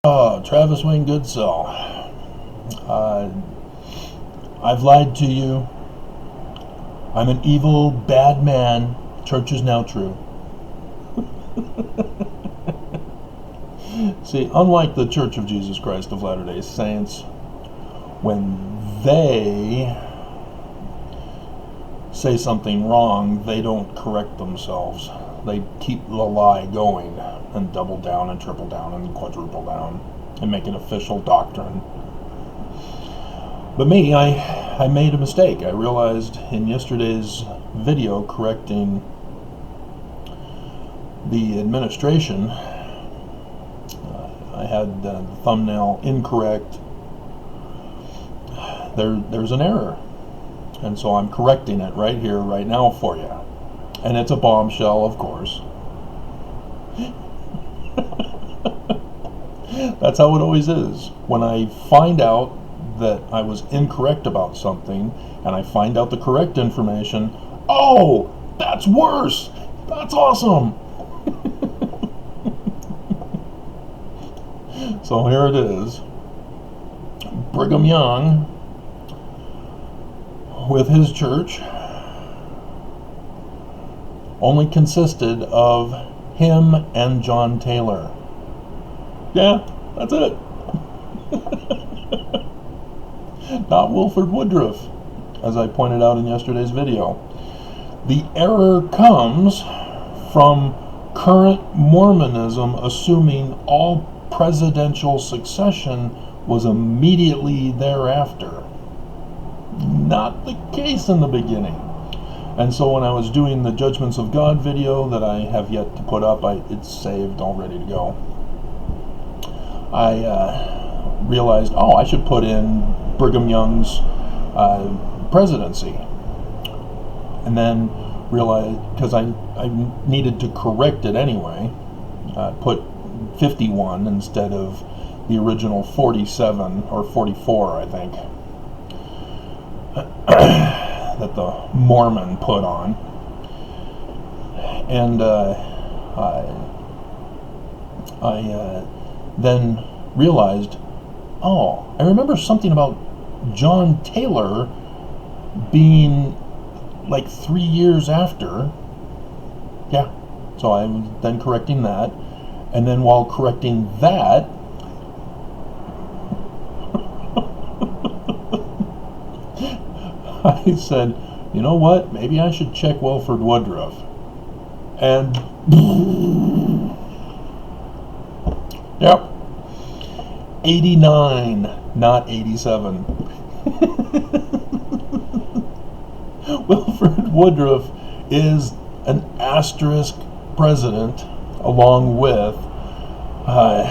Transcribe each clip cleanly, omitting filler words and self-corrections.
Travis Wayne Goodsell. I've lied to you. I'm an evil, bad man. Church is now true. See, unlike the Church of Jesus Christ of Latter-day Saints, when they say something wrong, they don't correct themselves. They keep the lie going and double down and triple down and quadruple down and make it official doctrine. But me, I made a mistake. I realized in yesterday's video correcting the administration, I had the thumbnail incorrect. There's an error. And so I'm correcting it right here, right now for you. And it's a bombshell, of course. That's how it always is. When I find out that I was incorrect about something, and I find out the correct information, oh, that's worse! That's awesome! So here it is. Brigham Young, with his church, only consisted of him and John Taylor. Yeah, that's it. Not Wilford Woodruff, as I pointed out in yesterday's video. The error comes from current Mormonism assuming all presidential succession was immediately thereafter. Not the case in the beginning. And so when I was doing the Judgments of God video that I have yet to put up, it's saved, all ready to go, I realized, I should put in Brigham Young's presidency. And then realized, because I needed to correct it anyway, put 51 instead of the original 47 or 44, I think, that the Mormon put on. And I then realized, I remember something about John Taylor being like 3 years after. Yeah, so I was then correcting that. And then while correcting that, I said, you know what, maybe I should check Wilford Woodruff. And yep, 89, not 87. Wilford Woodruff is an asterisk president, along with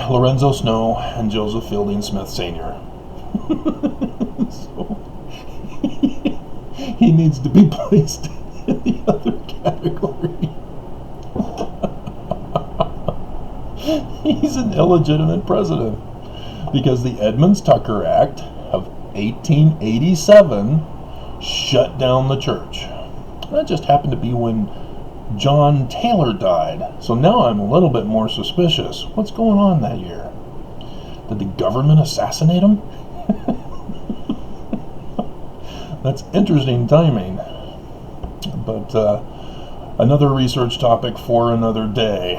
Lorenzo Snow and Joseph Fielding Smith Sr. So he needs to be placed in the other category. He's an illegitimate president because the Edmunds-Tucker Act of 1887 shut down the church. That just happened to be when John Taylor died. So now I'm a little bit more suspicious. What's going on that year? Did the government assassinate him? That's interesting timing. But another research topic for another day.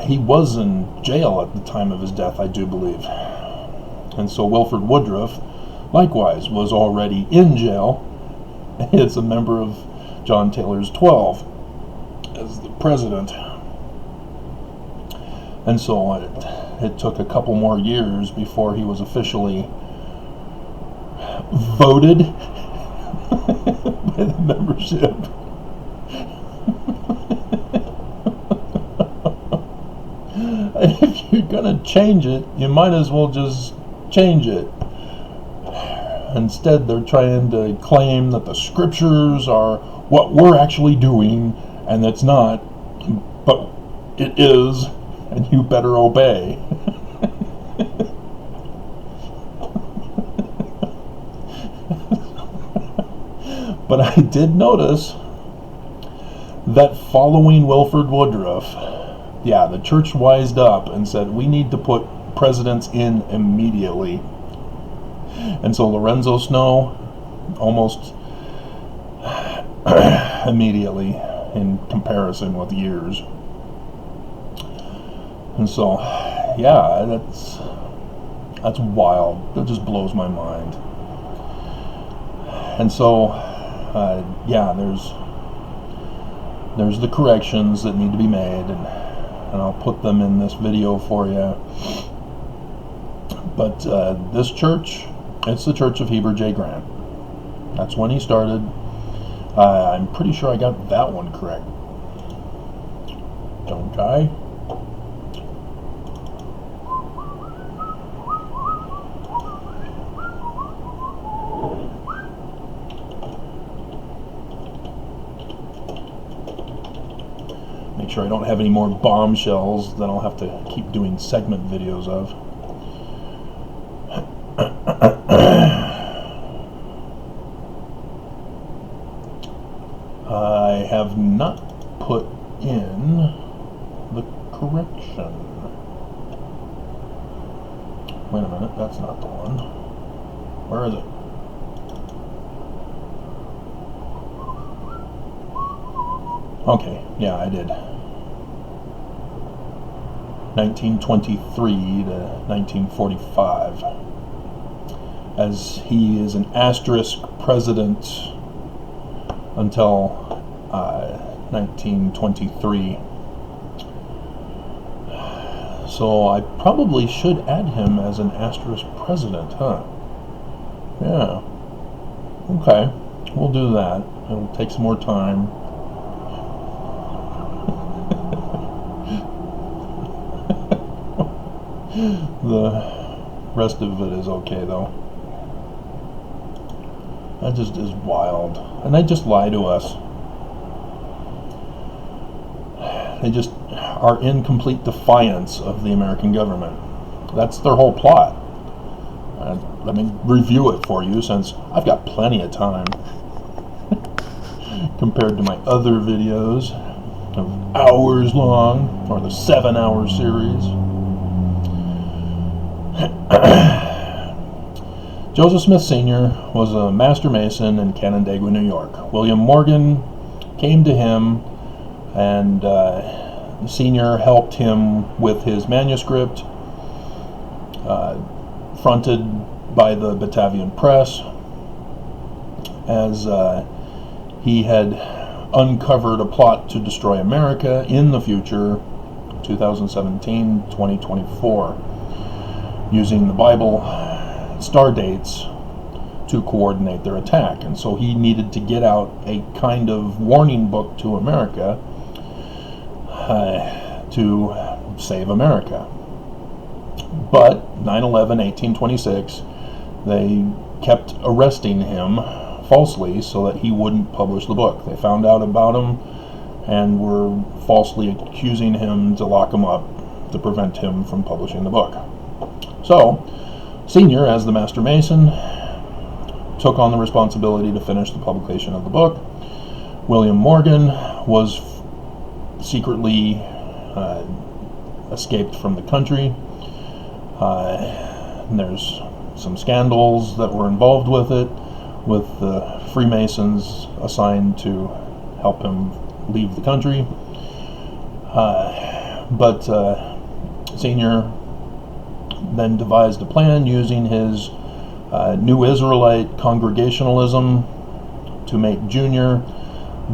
He was in jail at the time of his death, I do believe. And so Wilford Woodruff, likewise, was already in jail. It's a member of John Taylor's 12 as the president. And so it took a couple more years before he was officially voted by the membership. If you're gonna change it, you might as well just change it. Instead, they're trying to claim that the scriptures are what we're actually doing, and it's not, but it is, and you better obey. But I did notice that following Wilford Woodruff, yeah, the church wised up and said, we need to put presidents in immediately. And so Lorenzo Snow, almost immediately in comparison with years. And so, yeah, that's wild. That just blows my mind. And so, yeah, there's the corrections that need to be made, and I'll put them in this video for you. But this church, it's the Church of Heber J. Grant. That's when he started. I'm pretty sure I got that one correct. Don't I? Make sure I don't have any more bombshells that I'll have to keep doing segment videos of. I have not put in the correction. Wait a minute, that's not the one. Where is it? Okay, yeah, I did. 1923 to 1945. As he is an asterisk president until 1923. So I probably should add him as an asterisk president, huh? Yeah. Okay, we'll do that. It'll take some more time. The rest of it is okay, though. That just is wild. And they just lie to us. They just are in complete defiance of the American government. That's their whole plot. Let me review it for you, since I've got plenty of time compared to my other videos of hours long, or the 7-hour series. Joseph Smith Sr. was a master mason in Canandaigua, New York. William Morgan came to him, and Sr. helped him with his manuscript, fronted by the Batavian Press, as he had uncovered a plot to destroy America in the future, 2017-2024, using the Bible star dates to coordinate their attack. And so he needed to get out a kind of warning book to America to save America. But 9/11/1826, they kept arresting him falsely so that he wouldn't publish the book. They found out about him and were falsely accusing him to lock him up to prevent him from publishing the book. So, Senior, as the Master Mason, took on the responsibility to finish the publication of the book. William Morgan was secretly escaped from the country. And there's some scandals that were involved with it, with the Freemasons assigned to help him leave the country. But Senior then devised a plan using his New Israelite Congregationalism to make Junior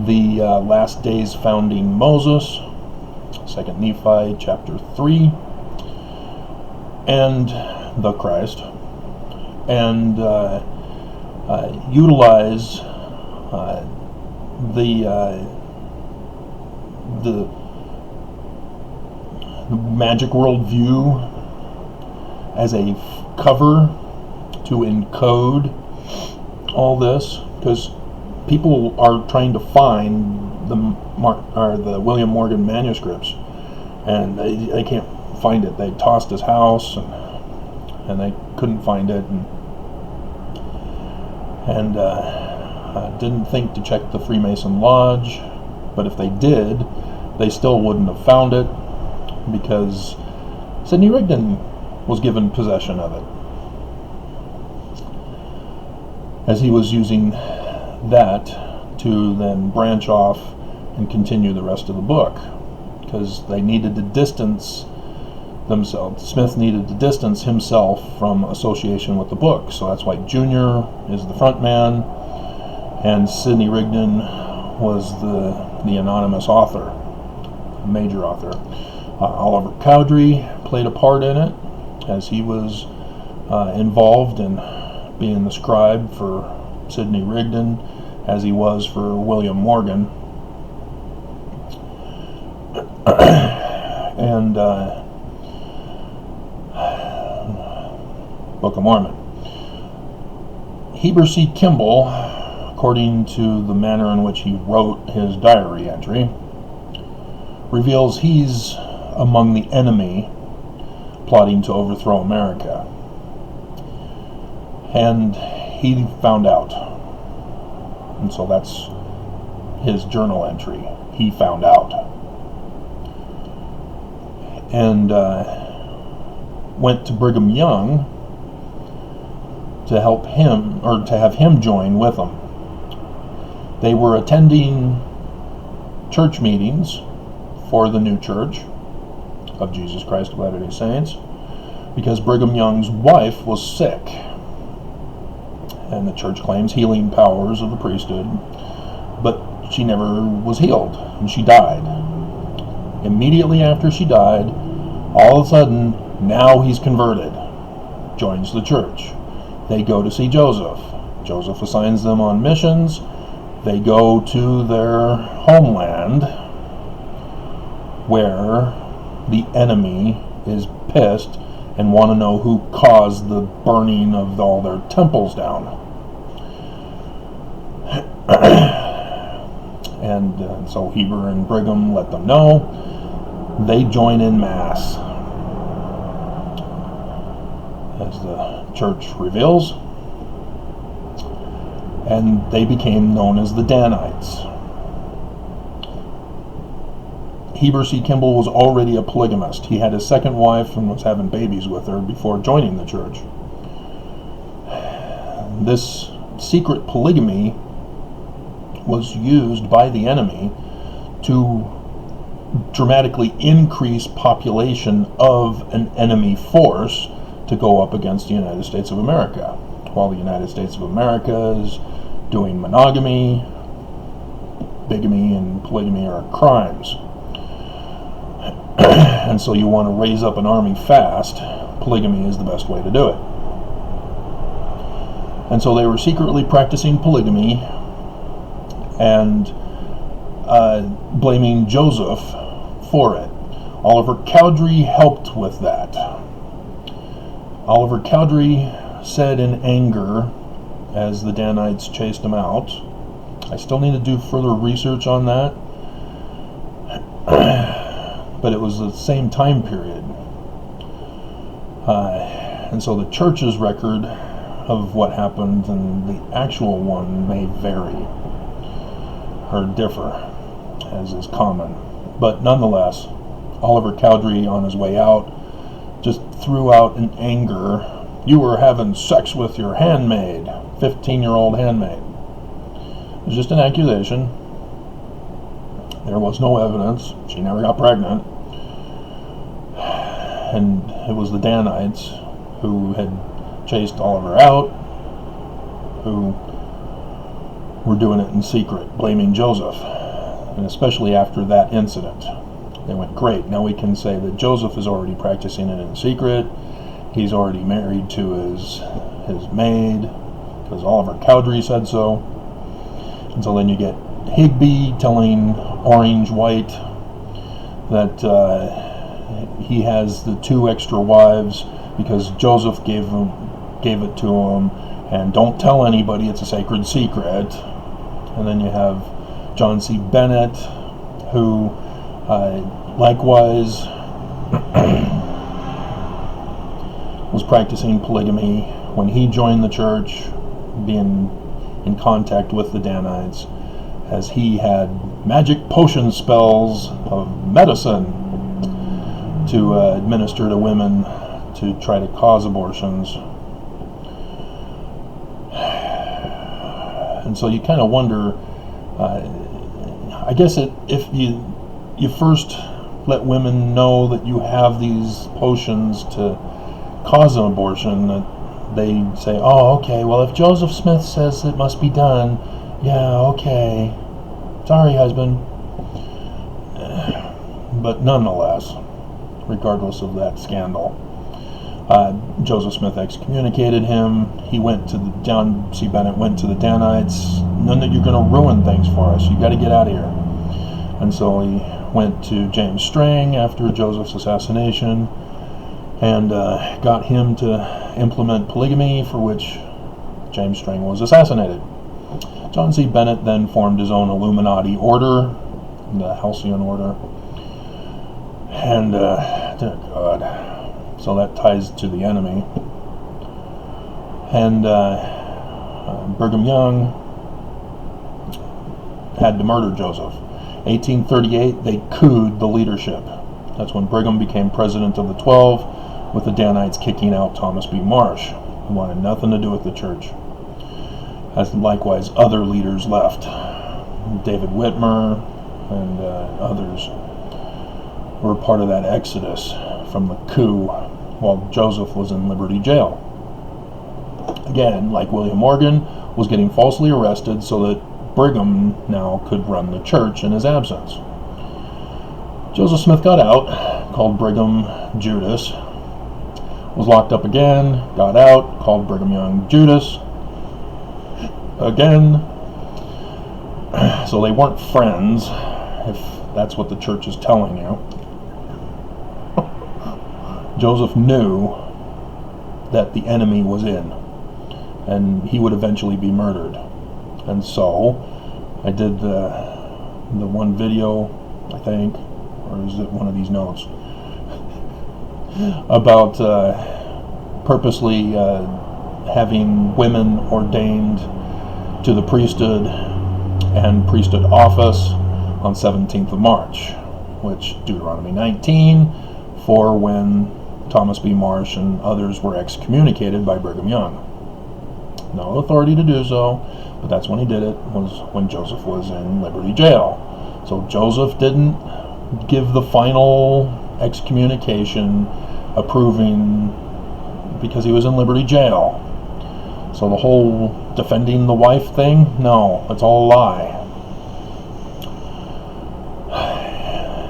the last days founding Moses, 2 Nephi chapter 3, and the Christ, and utilize the magic worldview as a cover to encode all this, because people are trying to find the William Morgan manuscripts, and they can't find it. They tossed his house, and they couldn't find it, and didn't think to check the Freemason Lodge, but if they did, they still wouldn't have found it. because Sidney Rigdon was given possession of it, as he was using that to then branch off and continue the rest of the book, because they needed to distance themselves. Smith needed to distance himself from association with the book, so that's why Junior is the front man and Sidney Rigdon was the anonymous author, major author. Oliver Cowdery played a part in it, as he was involved in being the scribe for Sidney Rigdon, as he was for William Morgan. And Book of Mormon. Heber C. Kimball, according to the manner in which he wrote his diary entry, reveals he's among the enemy plotting to overthrow America. And he found out. And so that's his journal entry. He found out. And went to Brigham Young to help him, or to have him join with them. They were attending church meetings for the new church of Jesus Christ of Latter-day Saints, because Brigham Young's wife was sick, and the church claims healing powers of the priesthood, but she never was healed, and she died. Immediately after she died, all of a sudden, now he's converted, joins the church. They go to see Joseph. Joseph assigns them on missions. They go to their homeland, where the enemy is pissed and want to know who caused the burning of all their temples down. And so Heber and Brigham let them know. They join in mass, as the church reveals, and they became known as the Danites. Heber C. Kimball was already a polygamist. He had his second wife and was having babies with her before joining the church. This secret polygamy was used by the enemy to dramatically increase population of an enemy force to go up against the United States of America. While the United States of America is doing monogamy, bigamy, and polygamy are crimes. And so you want to raise up an army fast, polygamy is the best way to do it. And so they were secretly practicing polygamy and blaming Joseph for it. Oliver Cowdery helped with that. Oliver Cowdery said in anger, as the Danites chased him out, I still need to do further research on that, but it was the same time period. And so the church's record of what happened and the actual one may vary or differ, as is common. But nonetheless, Oliver Cowdery, on his way out, just threw out in anger, you were having sex with your handmaid, 15-year-old handmaid. It was just an accusation. There was no evidence. She never got pregnant. And it was the Danites who had chased Oliver out, who were doing it in secret, blaming Joseph. And especially after that incident, they went, great, now we can say that Joseph is already practicing it in secret. He's already married to his maid, because Oliver Cowdery said so. And so then you get Higby telling Orange White that he has the 2 extra wives because Joseph gave it to him, and don't tell anybody, it's a sacred secret. And then you have John C. Bennett, who likewise was practicing polygamy when he joined the church, being in contact with the Danites, as he had magic potion spells of medicine to administer to women to try to cause abortions. And so you kind of wonder, I guess if you first let women know that you have these potions to cause an abortion, that they say, oh, okay, well, if Joseph Smith says it must be done, yeah, okay, sorry, husband. But nonetheless, regardless of that scandal, Joseph Smith excommunicated him. He went to John C. Bennett went to the Danites. None that you're going to ruin things for us. You got to get out of here. And so he went to James Strang after Joseph's assassination and got him to implement polygamy, for which James Strang was assassinated. John C. Bennett then formed his own Illuminati order, the Halcyon Order. And, dear God, so that ties to the enemy. And Brigham Young had to murder Joseph. 1838, they couped the leadership. That's when Brigham became president of the 12, with the Danites kicking out Thomas B. Marsh, who wanted nothing to do with the church. As likewise other leaders left. David Whitmer and others were part of that exodus from the coup while Joseph was in Liberty Jail. Again, like William Morgan, was getting falsely arrested so that Brigham now could run the church in his absence. Joseph Smith got out, called Brigham Judas, was locked up again, got out, called Brigham Young Judas again. So they weren't friends, if that's what the church is telling you. Joseph knew that the enemy was in, and he would eventually be murdered. And so I did the one video, I think, or is it one of these notes, about purposely having women ordained to the priesthood and priesthood office on 17th of March, which Deuteronomy 19, for when Thomas B. Marsh and others were excommunicated by Brigham Young. No authority to do so, but that's when he did it, was when Joseph was in Liberty Jail. So Joseph didn't give the final excommunication approving because he was in Liberty Jail. So the whole defending the wife thing, no, it's all a lie.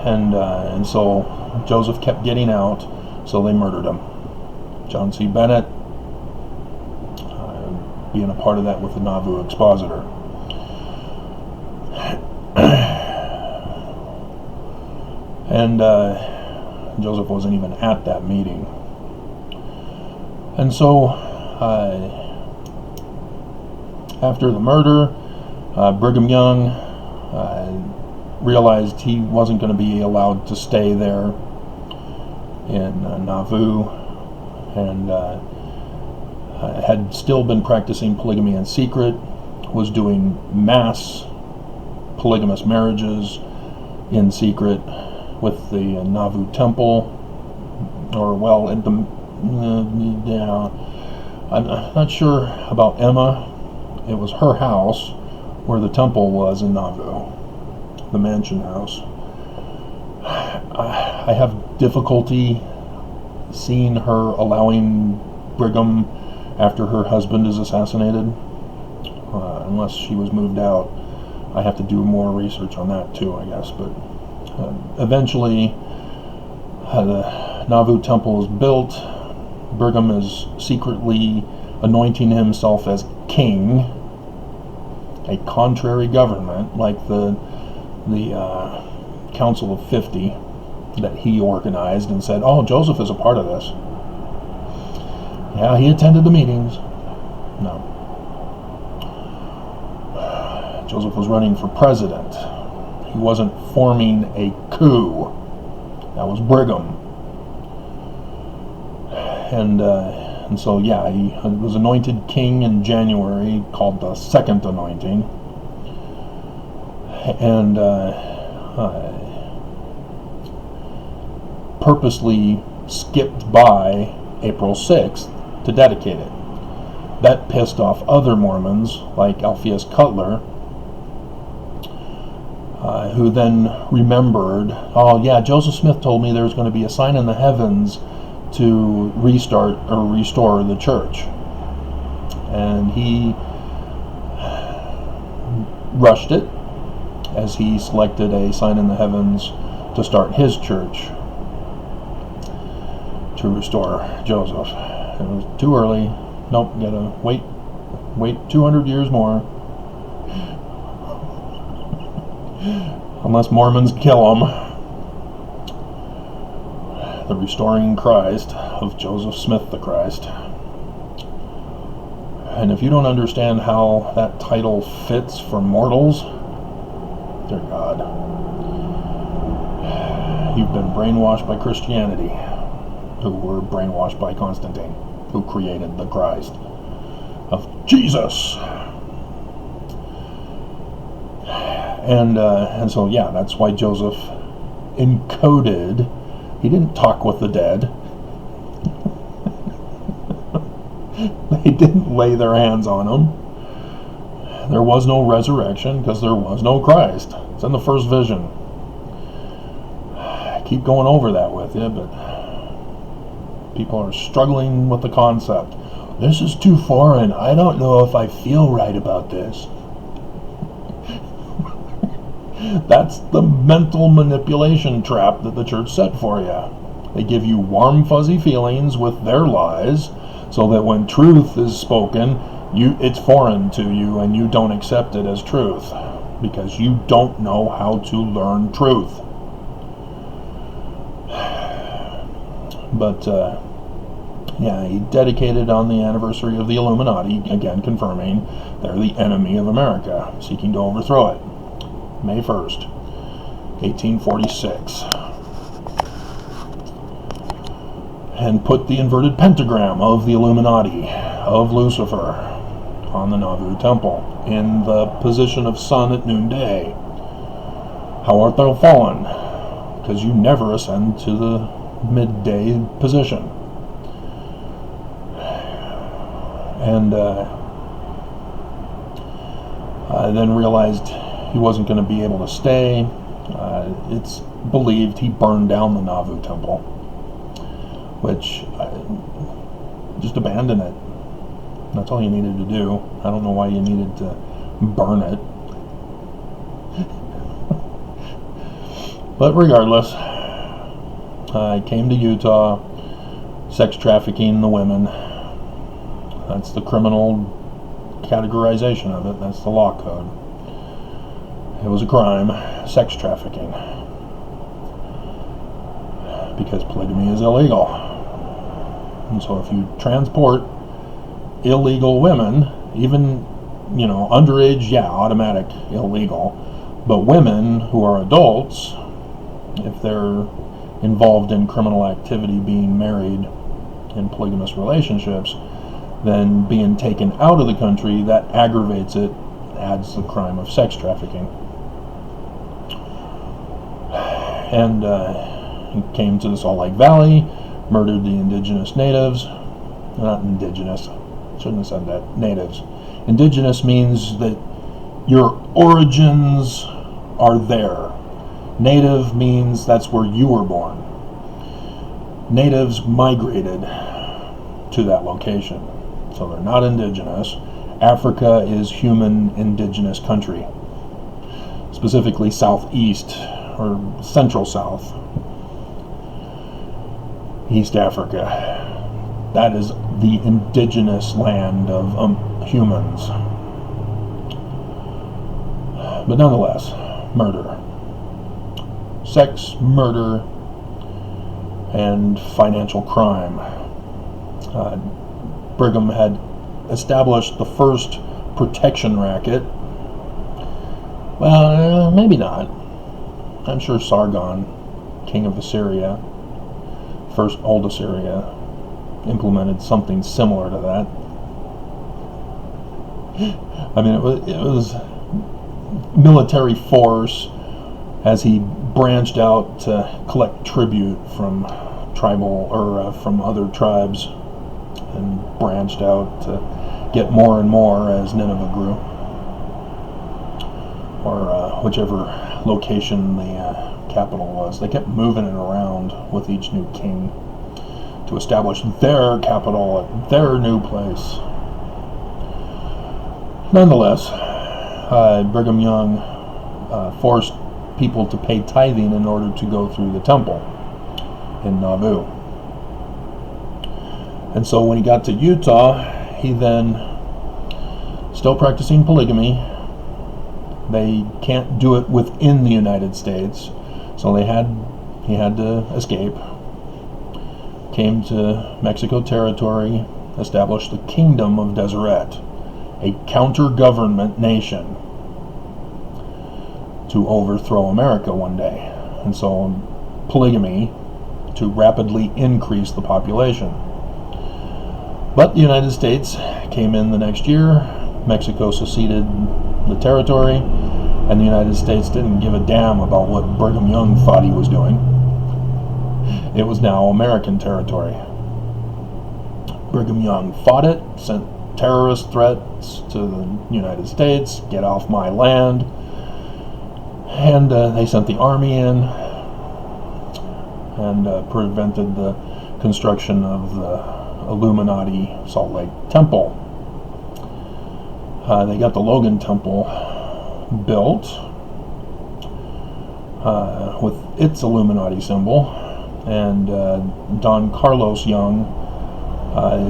And so Joseph kept getting out, so they murdered him. John C. Bennett being a part of that with the Nauvoo expositor. And Joseph wasn't even at that meeting. And so after the murder, Brigham Young realized he wasn't going to be allowed to stay there in Nauvoo, and had still been practicing polygamy in secret, was doing mass polygamous marriages in secret with the Nauvoo temple, or well, at the I'm not sure about Emma. It was her house where the temple was in Nauvoo, the mansion house. I have difficulty seeing her allowing Brigham after her husband is assassinated, unless she was moved out. I have to do more research on that too, I guess. But eventually, the Nauvoo temple is built. Brigham is secretly anointing himself as king, a contrary government like the Council of 50 that he organized, and said, oh, Joseph is a part of this. Yeah, he attended the meetings. No. Joseph was running for president. He wasn't forming a coup. That was Brigham. And so, yeah, he was anointed king in January, called the Second Anointing. And purposely skipped by April 6th to dedicate it. That pissed off other Mormons like Alpheus Cutler, who then remembered, oh yeah, Joseph Smith told me there was going to be a sign in the heavens to restart or restore the church. And he rushed it as he selected a sign in the heavens to start his church to restore Joseph. It was too early. Nope, gotta wait 200 years more. Unless Mormons kill him. The Restoring Christ of Joseph Smith the Christ. And if you don't understand how that title fits for mortals, dear God, you've been brainwashed by Christianity, who were brainwashed by Constantine, who created the Christ of Jesus. And so, yeah, that's why Joseph encoded. He didn't talk with the dead. They didn't lay their hands on him. There was no resurrection because there was no Christ. It's in the first vision. I keep going over that with you, but people are struggling with the concept. This is too foreign. I don't know if I feel right about this. That's the mental manipulation trap that the church set for you. They give you warm, fuzzy feelings with their lies, so that when truth is spoken, it's foreign to you and you don't accept it as truth, because you don't know how to learn truth. But, yeah, he dedicated on the anniversary of the Illuminati, again confirming they're the enemy of America, seeking to overthrow it. May 1st, 1846. And put the inverted pentagram of the Illuminati, of Lucifer, on the Nauvoo Temple, in the position of sun at noonday. How art thou fallen? Because you never ascend to the midday position. And I then realized he wasn't going to be able to stay. It's believed he burned down the Nauvoo Temple, which just abandon it. That's all you needed to do. I don't know why you needed to burn it. But regardless, I came to Utah, sex trafficking the women. That's the criminal categorization of it. That's the law code. It was a crime, sex trafficking, because polygamy is illegal. And so if you transport illegal women, even, underage, yeah, automatic illegal, but women who are adults, if they're involved in criminal activity, being married in polygamous relationships, then being taken out of the country, that aggravates it, adds the crime of sex trafficking. And he came to the Salt Lake Valley, murdered the indigenous natives. Not indigenous, shouldn't have said that, natives. Indigenous means that your origins are there. Native means that's where you were born. Natives migrated to that location, so they're not indigenous. Africa is human indigenous country, specifically southeast or central south, East Africa. That is the indigenous land of humans. But nonetheless, murder. Sex, murder, and financial crime. Brigham had established the first protection racket. Well, maybe not. I'm sure Sargon, king of Assyria, first old Assyria, implemented something similar to that. I mean, it was military force as he branched out to collect tribute from tribal or from other tribes, and branched out to get more and more as Nineveh grew, or whichever location the capital was. They kept moving it around with each new king to establish their capital at their new place. Nonetheless, Brigham Young forced people to pay tithing in order to go through the temple in Nauvoo. And so when he got to Utah, he then, still practicing polygamy, they can't do it within the United States, so he had to escape, came to Mexico territory, established the Kingdom of Deseret, a counter-government nation, to overthrow America one day. And so polygamy to rapidly increase the population. But the United States came in the next year, Mexico seceded the territory, and the United States didn't give a damn about what Brigham Young thought he was doing. It was now American territory. Brigham Young fought it, sent terrorist threats to the United States, get off my land, and they sent the army in and prevented the construction of the Illuminati Salt Lake Temple. They got the Logan Temple built with its Illuminati symbol, and Don Carlos Young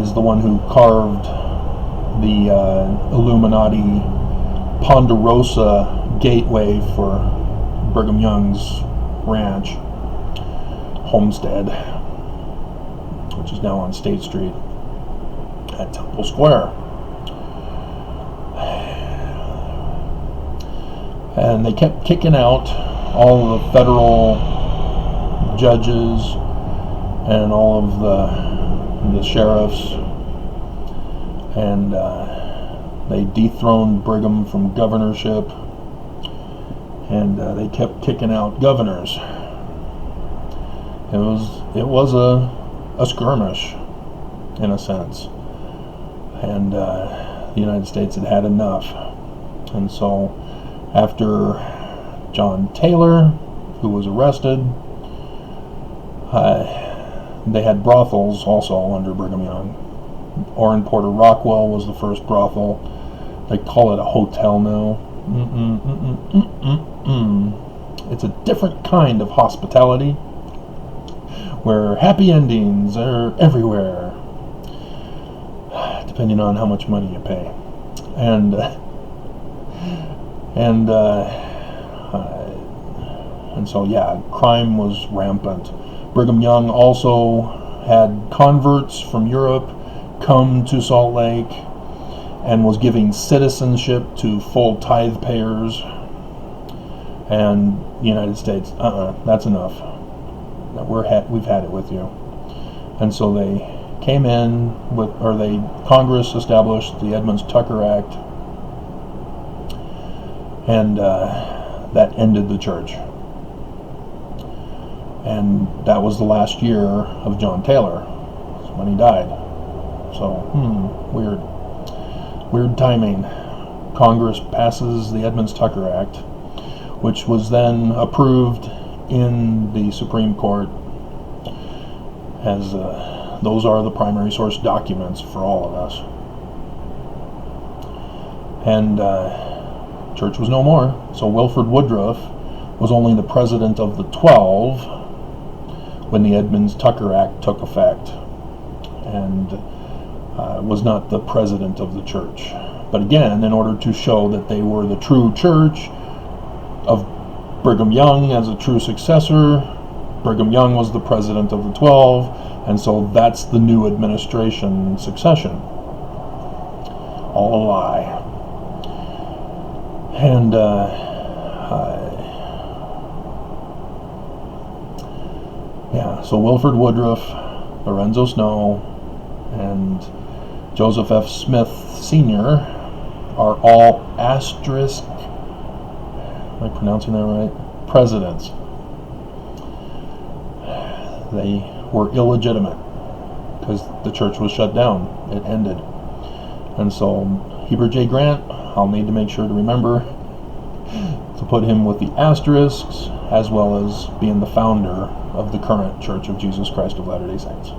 is the one who carved the Illuminati Ponderosa gateway for Brigham Young's ranch, homestead, which is now on State Street at Temple Square. And they kept kicking out all the federal judges and all of the sheriffs, and they dethroned Brigham from governorship, and they kept kicking out governors. It was a skirmish, in a sense, and the United States had had enough. And so after John Taylor, who was arrested, they had brothels also under Brigham Young. Orrin Porter Rockwell was the first brothel. They call it a hotel now. It's a different kind of hospitality where happy endings are everywhere, depending on how much money you pay. And so, yeah, crime was rampant. Brigham Young also had converts from Europe come to Salt Lake and was giving citizenship to full tithe payers. And the United States, that's enough. We've had it with you. And so they came in with, Congress established the Edmunds-Tucker Act, and that ended the church. And that was the last year of John Taylor, when he died. So, weird timing. Congress passes the Edmunds-Tucker Act, which was then approved in the Supreme Court, as those are the primary source documents for all of us. And church was no more. So Wilford Woodruff was only the president of the 12 when the Edmunds-Tucker Act took effect, and was not the president of the church. But again, in order to show that they were the true church of Brigham Young as a true successor, Brigham Young was the president of the 12, and so that's the new administration succession. All a lie. And so Wilford Woodruff, Lorenzo Snow, and Joseph F. Smith Sr. are all asterisk, am I pronouncing that right? presidents. They were illegitimate because the church was shut down. It ended. And so Heber J. Grant, I'll need to make sure to remember to put him with the asterisks, as well as being the founder of the current Church of Jesus Christ of Latter-day Saints.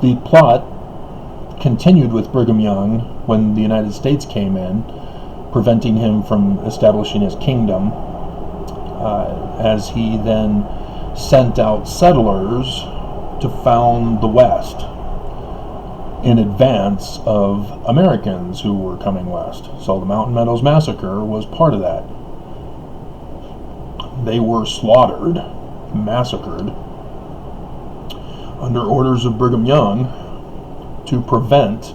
The plot continued with Brigham Young when the United States came in, preventing him from establishing his kingdom, as he then sent out settlers to found the West in advance of Americans who were coming west. So the Mountain Meadows Massacre was part of that. They were slaughtered, massacred, under orders of Brigham Young to prevent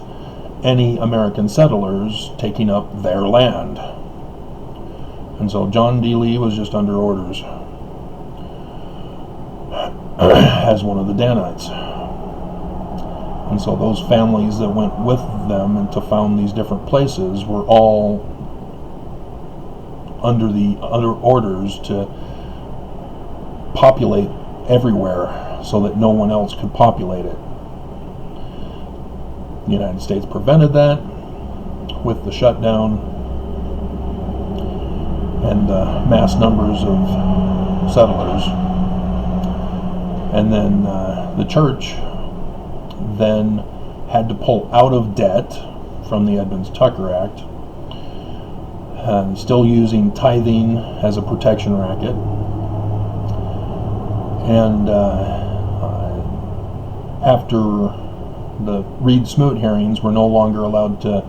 any American settlers taking up their land. And so John D. Lee was just under orders as one of the Danites. And so those families that went with them and to found these different places were all under orders to populate everywhere so that no one else could populate it. The United States prevented that with the shutdown and mass numbers of settlers. And then the church then had to pull out of debt from the Edmunds-Tucker Act, and still using tithing as a protection racket. And after the Reed-Smoot hearings, were no longer allowed to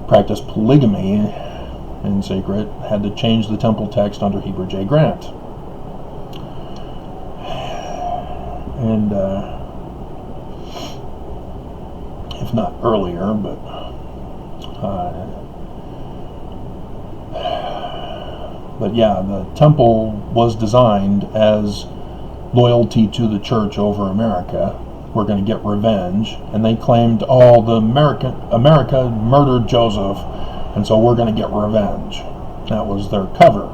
practice polygamy in secret, had to change the temple text under Heber J. Grant. And if not earlier, but yeah, the temple was designed as loyalty to the church over America. We're going to get revenge, and they claimed, oh, the America murdered Joseph, and so we're going to get revenge. That was their cover.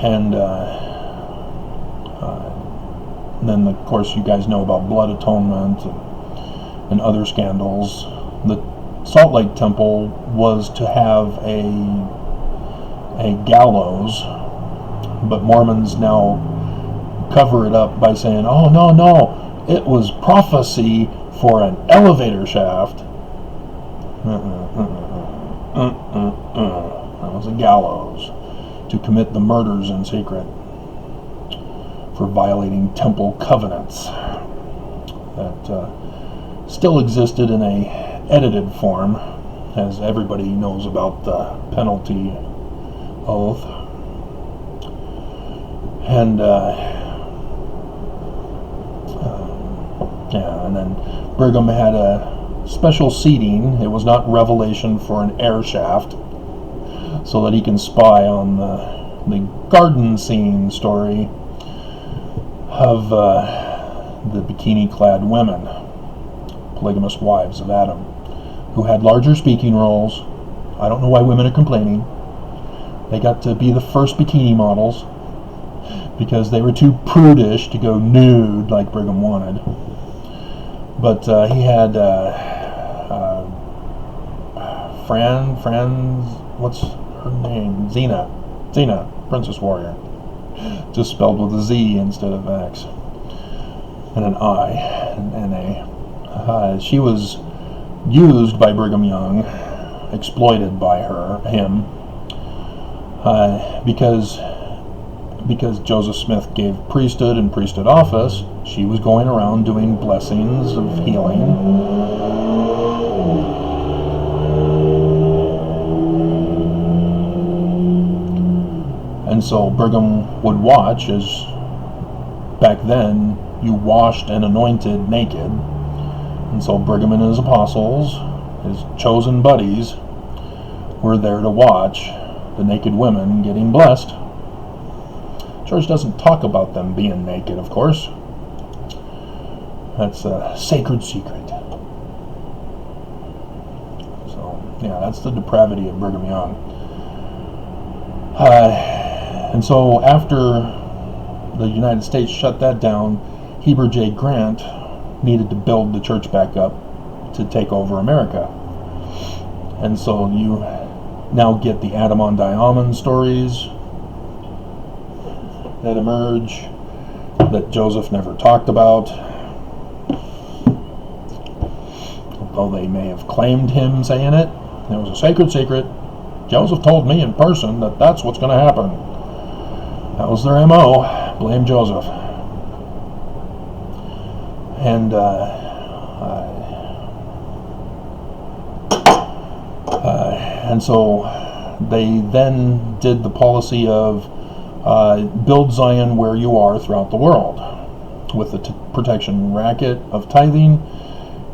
And then, of course, you guys know about blood atonement and other scandals. The Salt Lake Temple was to have a gallows, but Mormons now cover it up by saying, oh, no, it was prophecy for an elevator shaft. That was a gallows to commit the murders in secret for violating temple covenants that still existed in a edited form, as everybody knows about the penalty oath. And and then Brigham had a special seating. It was not revelation for an air shaft, so that he can spy on the garden scene story of the bikini-clad women, polygamous wives of Adam, who had larger speaking roles. I don't know why women are complaining. They got to be the first bikini models because they were too prudish to go nude like Brigham wanted. But he had what's her name? Xena, Princess Warrior, just spelled with a Z instead of X, and an I, and an A. She was used by Brigham Young, exploited by him, because Joseph Smith gave priesthood and priesthood office. She was going around doing blessings of healing. And so Brigham would watch as, back then, you washed and anointed naked. And so Brigham and his apostles, his chosen buddies, were there to watch the naked women getting blessed. Church doesn't talk about them being naked, of course. That's a sacred secret. So, Yeah, that's the depravity of Brigham Young. And so after the United States shut that down, Heber J. Grant needed to build the church back up to take over America. And so you now get the Adam on Diamond stories that emerge that Joseph never talked about, although they may have claimed him saying it. It was a sacred secret. Joseph told me in person that that's what's going to happen. That was their MO. Blame Joseph. And so they then did the policy of build Zion where you are throughout the world. With the protection racket of tithing,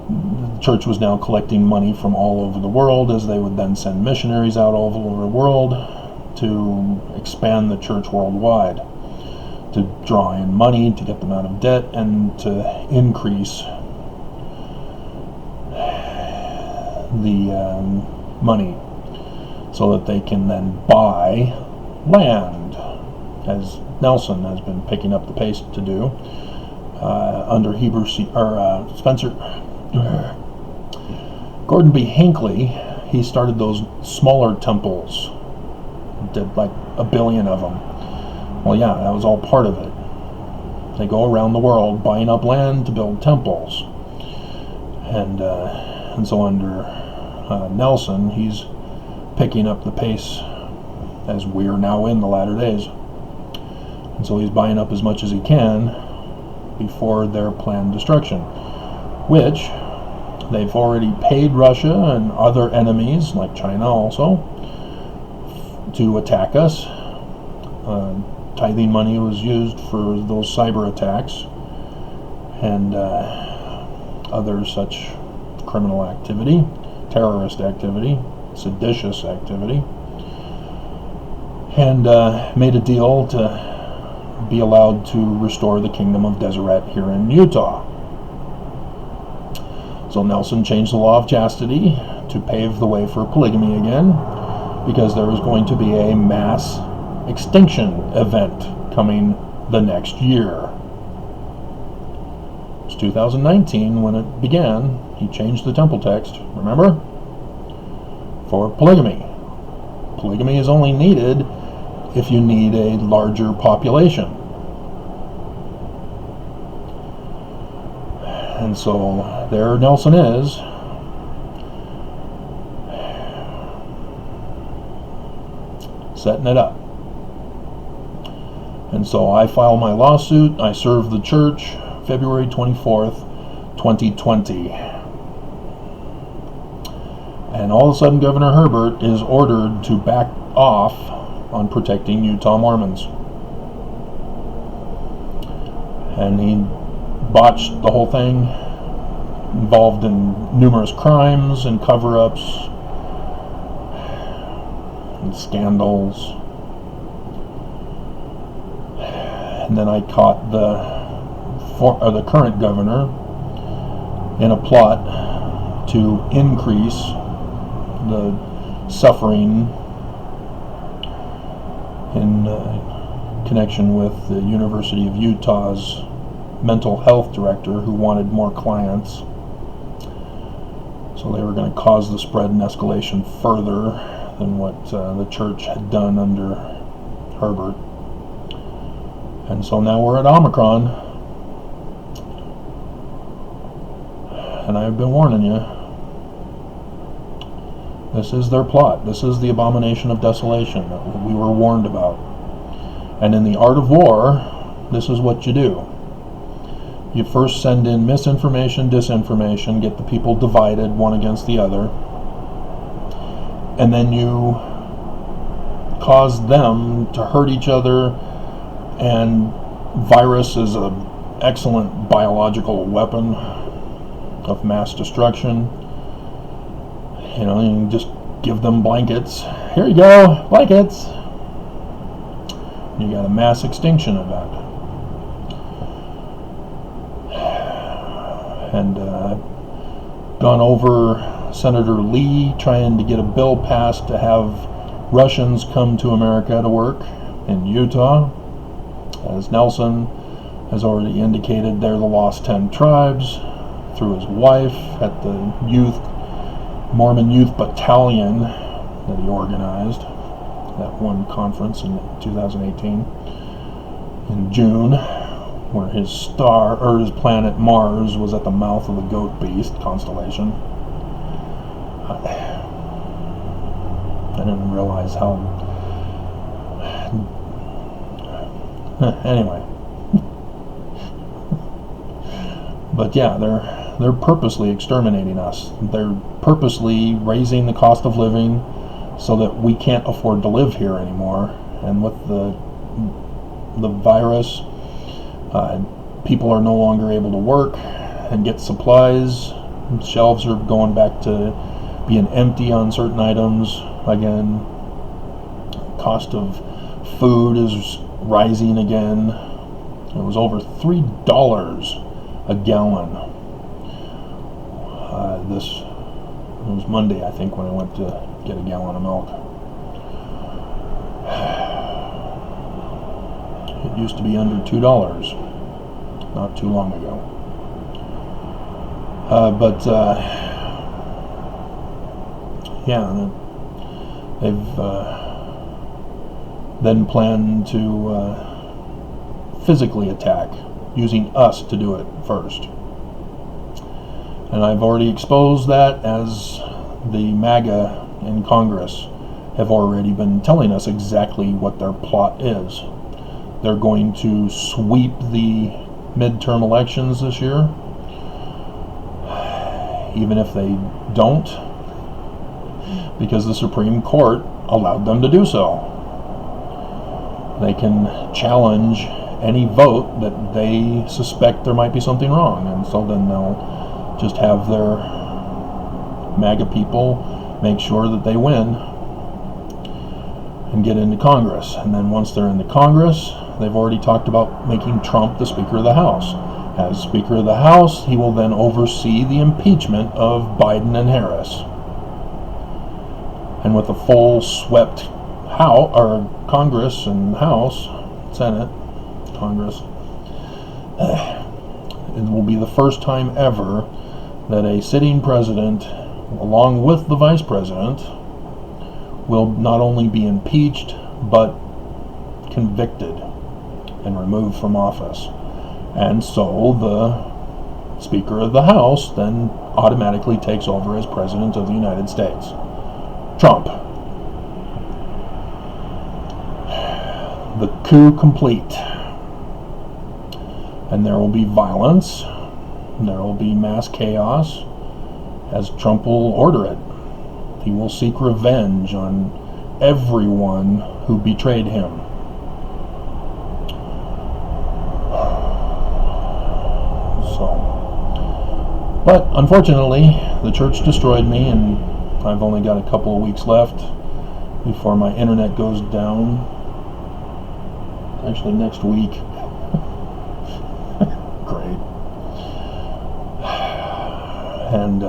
the church was now collecting money from all over the world, as they would then send missionaries out all over the world to expand the church worldwide, to draw in money, to get them out of debt, and to increase the money so that they can then buy land, as Nelson has been picking up the pace to do under Spencer Gordon B. Hinckley. He started those smaller temples, did like 1 billion of them. Well, yeah, that was all part of it. They go around the world buying up land to build temples, and so under Nelson, he's picking up the pace as we are now in the latter days. And so he's buying up as much as he can before their planned destruction, which they've already paid Russia and other enemies, like China also, to attack us. Tithing money was used for those cyber attacks and other such criminal activity, terrorist activity, seditious activity, and made a deal to be allowed to restore the kingdom of Deseret here in Utah. So Nelson changed the law of chastity to pave the way for polygamy again, because there was going to be a mass extinction event coming the next year. It's 2019 when it began. He changed the temple text, remember? For polygamy. Polygamy is only needed if you need a larger population. And so there Nelson is. Setting it up. And so I file my lawsuit. I serve the church February 24th, 2020. And all of a sudden Governor Herbert is ordered to back off on protecting Utah Mormons. And he botched the whole thing, involved in numerous crimes and cover-ups and scandals. And then I caught the current governor in a plot to increase the suffering in connection with the University of Utah's mental health director, who wanted more clients. So they were going to cause the spread and escalation further than what the church had done under Herbert. And so now we're at Omicron, and I've been warning you. This is their plot. This is the abomination of desolation that we were warned about. And in the art of war, this is what you do. You first send in misinformation, disinformation, get the people divided one against the other, and then you cause them to hurt each other. And virus is an excellent biological weapon of mass destruction. You know, you just give them blankets. Here you go, blankets. You got a mass extinction event. And I've gone over Senator Lee trying to get a bill passed to have Russians come to America to work in Utah. As Nelson has already indicated, they're the Lost 10 Tribes through his wife at the Mormon Youth Battalion that he organized, that one conference in 2018 in June, where his star, or his planet Mars, was at the mouth of the Goat Beast constellation. I didn't realize how. Anyway. But yeah, they're purposely exterminating us. They're purposely raising the cost of living so that we can't afford to live here anymore. And with the virus, people are no longer able to work and get supplies. Shelves are going back to being empty on certain items again. Cost of food is rising again. It was over $3 a gallon. It was Monday, I think, when I went to get a gallon of milk. It used to be under $2 not too long ago. Yeah, they've then planned to physically attack, using us to do it first. And I've already exposed that, as the MAGA in Congress have already been telling us exactly what their plot is. They're going to sweep the midterm elections this year, even if they don't, because the Supreme Court allowed them to do so. They can challenge any vote that they suspect there might be something wrong, and so then they'll just have their MAGA people make sure that they win and get into Congress. And then once they're into Congress, they've already talked about making Trump the Speaker of the House. As Speaker of the House, he will then oversee the impeachment of Biden and Harris. And with a full swept House, or Congress and House, Senate, Congress, it will be the first time ever that a sitting president, along with the vice president, will not only be impeached, but convicted and removed from office. And so the Speaker of the House then automatically takes over as President of the United States. Trump. The coup complete. And there will be violence. There will be mass chaos, as Trump will order it. He will seek revenge on everyone who betrayed him. But unfortunately, the church destroyed me, and I've only got a couple of weeks left before my internet goes down. Actually, next week. Great. And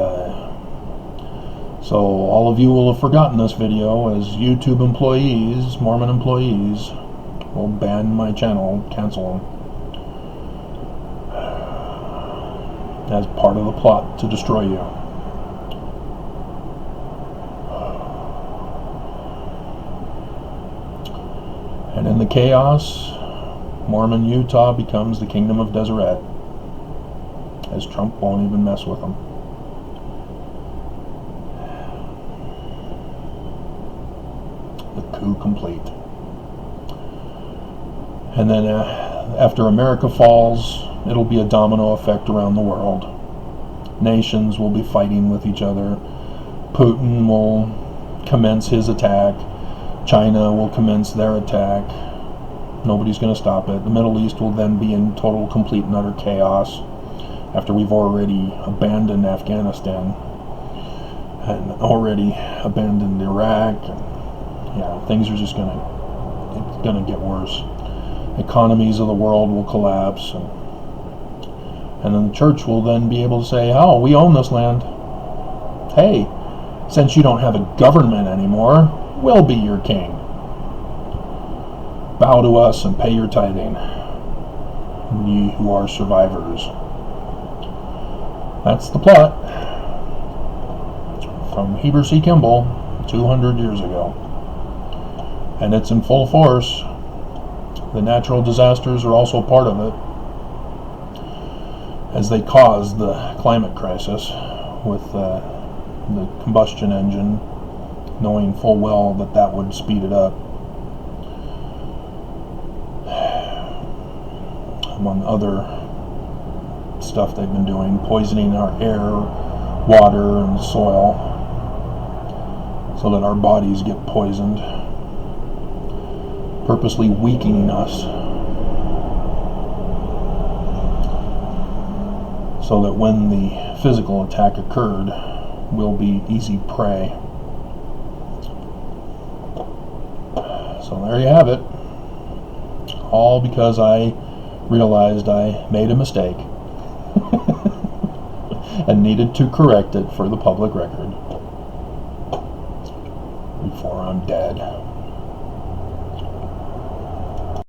so all of you will have forgotten this video, as YouTube employees, Mormon employees, will ban my channel, cancel them, as part of the plot to destroy you. And in the chaos, Mormon Utah becomes the Kingdom of Deseret, as Trump won't even mess with them. The coup complete. And then after America falls, it'll be a domino effect around the world. Nations will be fighting with each other. Putin will commence his attack. China will commence their attack. Nobody's going to stop it. The Middle East will then be in total, complete, and utter chaos after we've already abandoned Afghanistan and already abandoned Iraq. And, yeah, things are just going to get worse. Economies of the world will collapse, and then the church will then be able to say, oh, we own this land. Hey, since you don't have a government anymore, we'll be your king. Bow to us and pay your tithing, ye who are survivors. That's the plot from Heber C. Kimball 200 years ago. And it's in full force. The natural disasters are also part of it, as they caused the climate crisis with the combustion engine, knowing full well that that would speed it up. Among other stuff they've been doing, poisoning our air, water, and soil, so that our bodies get poisoned, purposely weakening us, so that when the physical attack occurred, we'll be easy prey. So there you have it. All because I realized I made a mistake and needed to correct it for the public record before I'm dead.